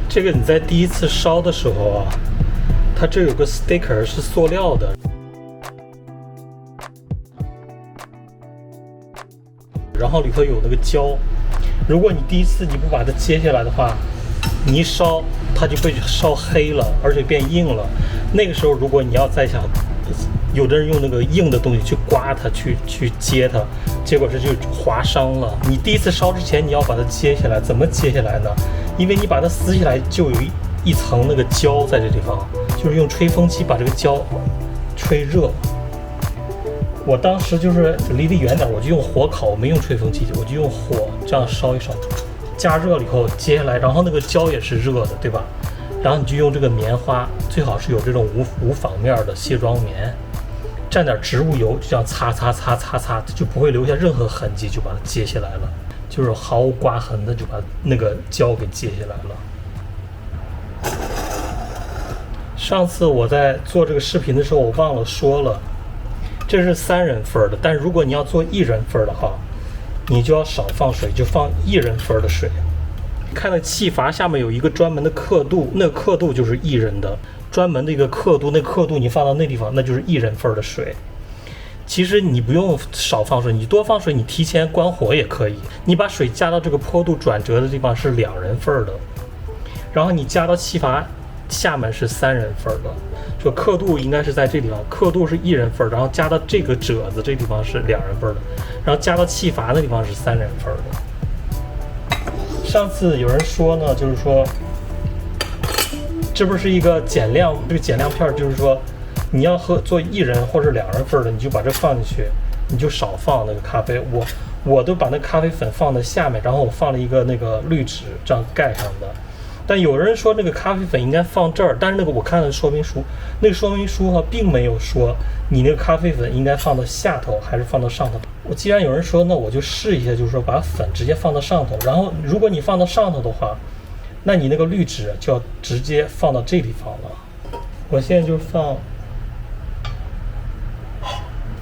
这个你在第一次烧的时候啊，它这有个 sticker 是塑料的，然后里头有那个胶。如果你第一次你不把它揭下来的话，你一烧它就被烧黑了，而且变硬了。那个时候如果你要再想，有的人用那个硬的东西去刮它，去揭它，结果这就划伤了。你第一次烧之前你要把它揭下来，怎么揭下来呢？因为你把它撕下来就有一层那个胶在这地方，就是用吹风机把这个胶吹热。我当时就是离得远点，我就用火烤，我没用吹风机，我就用火这样烧一烧，加热了以后揭下来，然后那个胶也是热的，对吧？然后你就用这个棉花，最好是有这种无纺面的卸妆棉，蘸点植物油，就这样擦，就不会留下任何痕迹，就把它揭下来了，就是毫无刮痕的就把那个胶给揭下来了。上次我在做这个视频的时候，我忘了说了，这是3人份的，但如果你要做1人份的话，你就要少放水，就放1人份的水。看到气阀下面有一个专门的刻度，那个刻度就是1人的专门的一个刻度，那个刻度你放到那地方，那就是1人份的水。其实你不用少放水，你多放水，你提前关火也可以。你把水加到这个坡度转折的地方是2人份的，然后你加到气阀下面是3人份的，就刻度应该是在这地方，刻度是1人份，然后加到这个褶子这地方是2人份的，然后加到气阀那地方是3人份的。上次有人说呢，就是说这不是一个减量，这个减量片就是说你要做1人或者2人份的，你就把这放进去，你就少放那个咖啡。我都把那咖啡粉放在下面，然后我放了一个那个滤纸这样盖上的。但有人说那个咖啡粉应该放这儿，但是那个我看了说明书，那个说明书并没有说你那个咖啡粉应该放到下头还是放到上头。我既然有人说，那我就试一下，就是说把粉直接放到上头，然后如果你放到上头的话，那你那个滤纸就要直接放到这地方了。我现在就放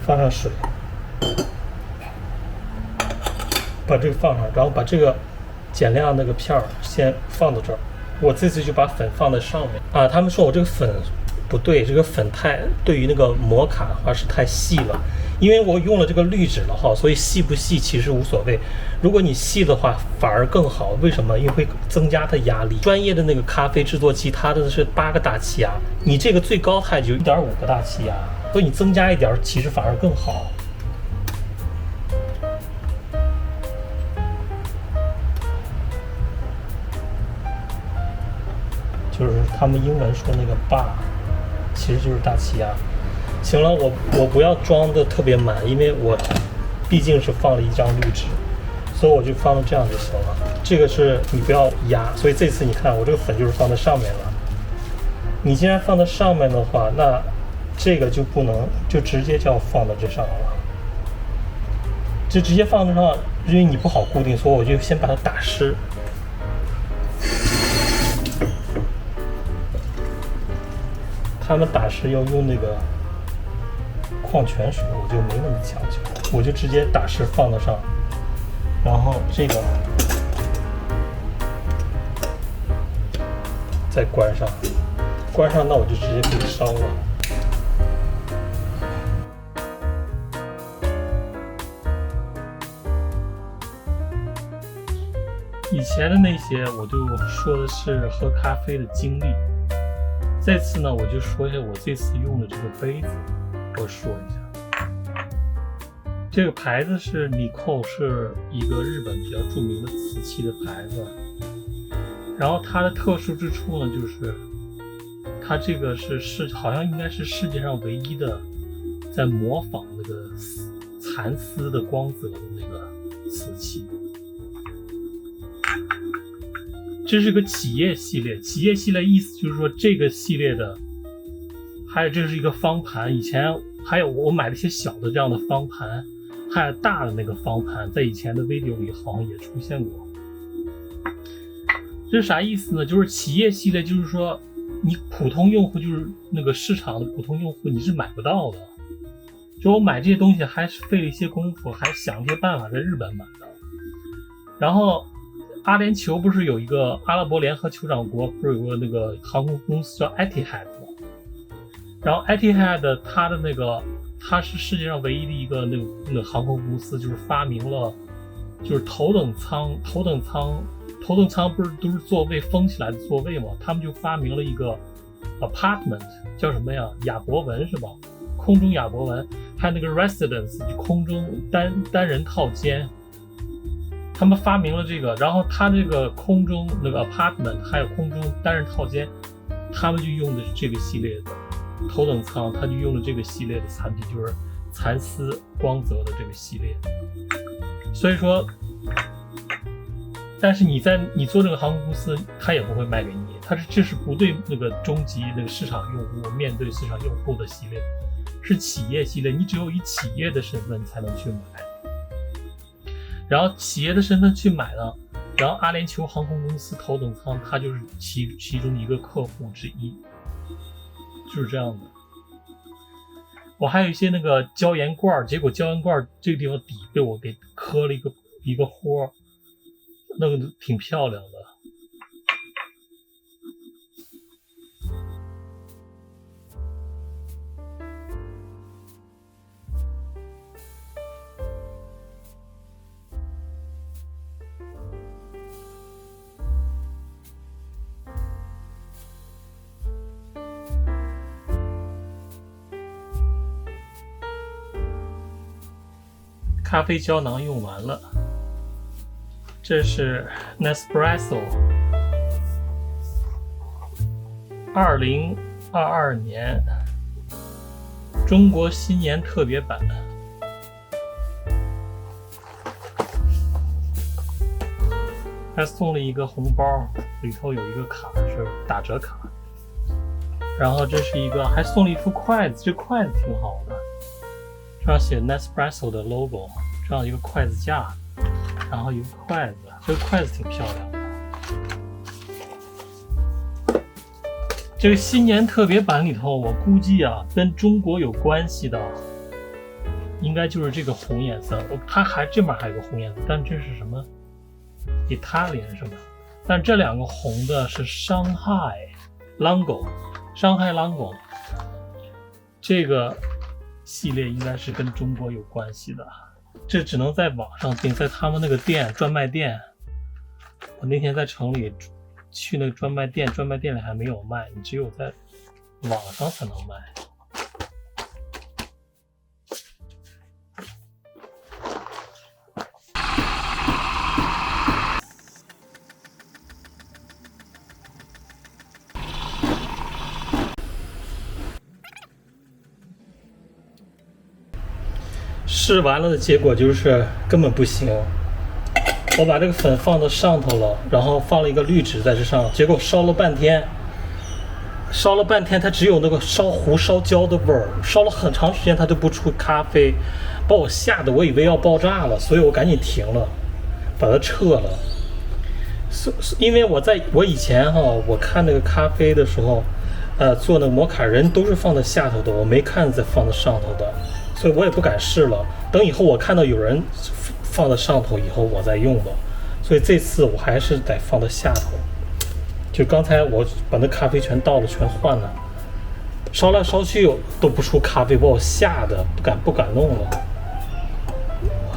上水，把这个放上，然后把这个减量那个片儿先放到这儿。我这次就把粉放在上面啊。他们说我这个粉不对，这个粉对于那个摩卡的话是太细了，因为我用了这个滤纸了哈，所以细不细其实无所谓。如果你细的话反而更好，为什么？因为会增加它压力。专业的那个咖啡制作机，它的是8个大气压，你这个最高它就1.5个大气压，所以你增加一点其实反而更好。就是他们英文说那个 bar 其实就是大气压。行了，我不要装的特别满，因为我毕竟是放了一张滤纸，所以我就放到这样就行了。这个是你不要压，所以这次你看我这个粉就是放在上面了。你既然放在上面的话，那这个就不能就直接就要放到这上了，就直接放在上，因为你不好固定，所以我就先把它打湿。他们打湿要用那个矿泉水，我就没那么讲究，我就直接打湿放得上，然后这个再关上，那我就直接可以烧了。以前的那些我就说的是喝咖啡的经历。这次呢，我就说一下我这次用的这个杯子，我说一下。这个牌子是Nikko，是一个日本比较著名的瓷器的牌子。然后它的特殊之处呢，就是它这个好像应该是世界上唯一的在模仿那个蚕丝的光泽的那个瓷器。这是个企业系列，企业系列意思就是说这个系列的，还有这是一个方盘，以前还有我买了一些小的这样的方盘，还有大的那个方盘，在以前的 video 里好像也出现过。这是啥意思呢？就是企业系列，就是说你普通用户，就是那个市场的普通用户你是买不到的。就我买这些东西还是费了一些功夫，还想一些办法在日本买的。然后阿联酋不是有一个阿拉伯联合酋长国，不是有个那个航空公司叫 Etihad 吗？然后 Etihad 它是世界上唯一的一个那个航空公司，就是发明了就是头等舱不是都是座位封起来的座位吗？他们就发明了一个 apartment 叫什么呀？亚伯文是吧？空中亚伯文，还有那个 residence 就空中单人套间。他们发明了这个，然后他这个空中那个 apartment 还有空中单人套间，他们就用的是这个系列的头等舱，他就用了这个系列的产品，就是蚕丝光泽的这个系列。所以说，但是你做这个航空公司，他也不会卖给你，这是不对那个终极那个市场用户面对市场用户的系列，是企业系列，你只有以企业的身份才能去买。然后企业的身份去买呢，然后阿联酋航空公司头等舱，它就是其中一个客户之一，就是这样的。我还有一些那个椒盐罐，结果椒盐罐这个地方底被我给磕了一个豁，那个挺漂亮的。咖啡胶囊用完了，这是 Nespresso 2022年中国新年特别版，还送了一个红包，里头有一个卡是打折卡，然后这是一个还送了一副筷子，这筷子挺好的，这上写 Nespresso 的 logo， 这样一个筷子架，然后一个筷子，这个筷子挺漂亮的。这个新年特别版里头，我估计啊，跟中国有关系的，应该就是这个红颜色。它这边还有个红颜色，但这是什么 ？Italian 是吧？但这两个红的是上海 Lango， 上海 Lango， 这个系列应该是跟中国有关系的。这只能在网上订，在他们那个店专卖店。我那天在城里去那个专卖店里还没有卖，你只有在网上才能卖。试完了的结果就是根本不行。我把这个粉放到上头了，然后放了一个滤纸在这上，结果烧了半天，它只有那个烧糊烧焦的味儿，烧了很长时间它都不出咖啡，把我吓得我以为要爆炸了，所以我赶紧停了，把它撤了。因为我以前我看那个咖啡的时候，做那个摩卡人都是放在下头的，我没看在放在上头的，所以我也不敢试了。等以后我看到有人放在上头以后我再用吧，所以这次我还是得放在下头。就刚才我把那咖啡全倒了，全换了，烧来烧去都不出咖啡，把我吓得不敢弄了，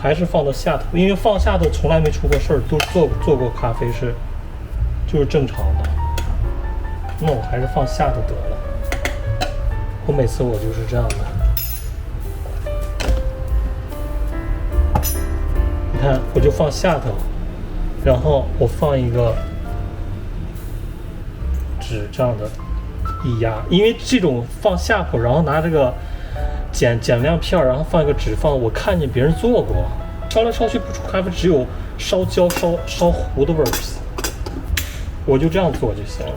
还是放到下头，因为放下头从来没出过事儿，都做过咖啡就是正常的。那我还是放下头得了，我每次我就是这样的。你看，我就放下头，然后我放一个纸这样的一压，因为这种放下头，然后拿这个剪亮片，然后放一个纸放，我看见别人做过，烧来烧去不出咖啡，只有烧焦烧糊的味儿，我就这样做就行了，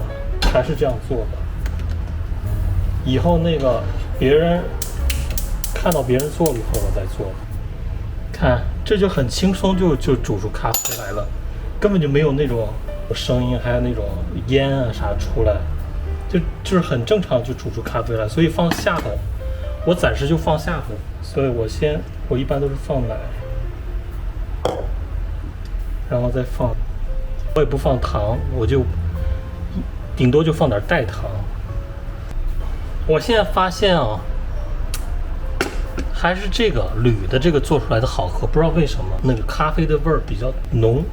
还是这样做的。以后那个别人看到别人做了以后我再做。看，这就很轻松就煮出咖啡来了，根本就没有那种声音，还有那种烟啊啥出来，就是很正常就煮出咖啡来。所以放下头，我暂时就放下头，所以我一般都是放奶，然后再放我也不放糖，我就顶多就放点代糖。我现在发现啊，还是这个铝的这个做出来的好喝，不知道为什么，那个咖啡的味儿比较浓，